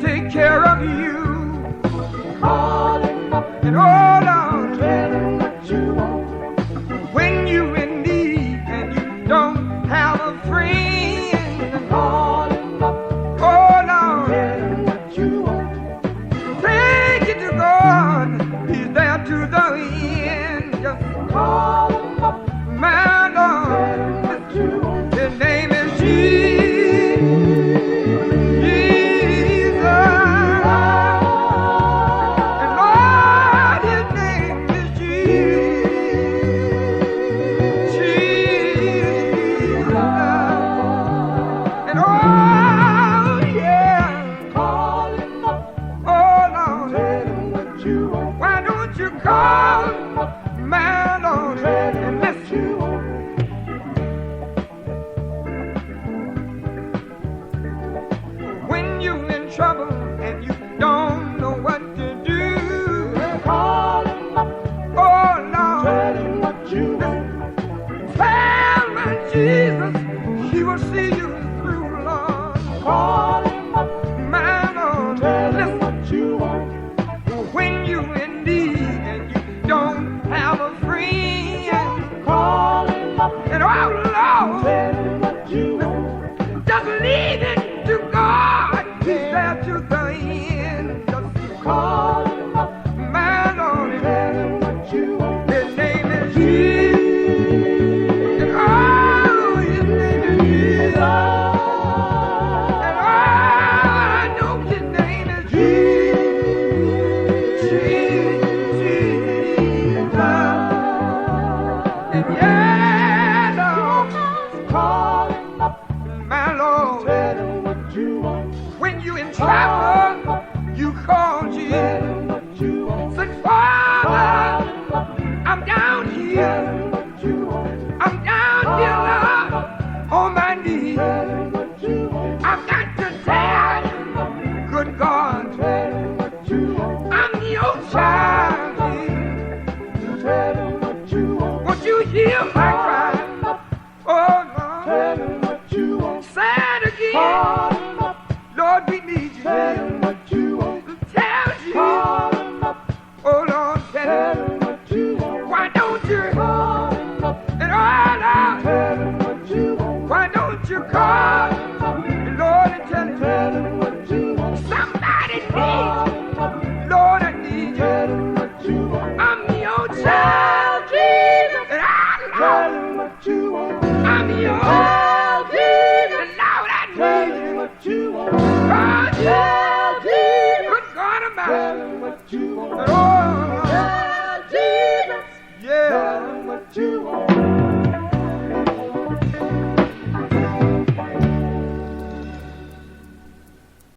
take care of you. Call him up And hold on tell him what you want. when you're in need and you don't have a friend. Call him up Hold on, tell him what you want. take it to God. He's there to the end. Just Call him up my tell Lord, him what you want. His name is Jesus. And Lord, His name is Jesus. And oh yeah, Call him up oh Lord, tell him what you want. why don't you call my Lord Tell him and what listen? you want. When you're in trouble and you don't know what to do, Call him up oh Lord, tell him what you want. tell my Jesus, He will see you through, Lord. Call him up My Lord, tell him listen, what you want. when you're in need and you don't have a friend, Call him up and oh Lord, tell him what you want. just leave it to God. He's there to the end. Just Call him up my Lord, tell him what you want. His name is Jesus. And oh, His name is Jesus. And oh, I know His name is Jesus. And yeah, Lord, Call him up my Lord, tell him what you want. when you in trouble, you call Tell Jesus. him what you want. Say, Father, Call him up I'm down tell here. him what you want. I'm down here, Lord, on my knees. Tell him what you want. I've got to tell you, good God, Tell him what you want. I'm your child. Tell him what you want. Won't you hear my cry? Oh, Tell Lord, him what you want. say it again. Call him up. Lord, we need you. Tell him what you want. Tell you, Call him up. oh, Lord, Tell tell him what you want. why don't you? Call him up. And oh, Lord, Tell him what you want. why don't you call the Lord and tell him Tell him what you want. somebody Call needs him up. you. Lord, I need you. Tell him what you want. I'm your child, Jesus. And Tell I him what you want. I'm your Tell Jesus. and Lord, I Tell need him you. what you want. God, Tell Jesus. good God Tell Almighty. him what you want. And oh,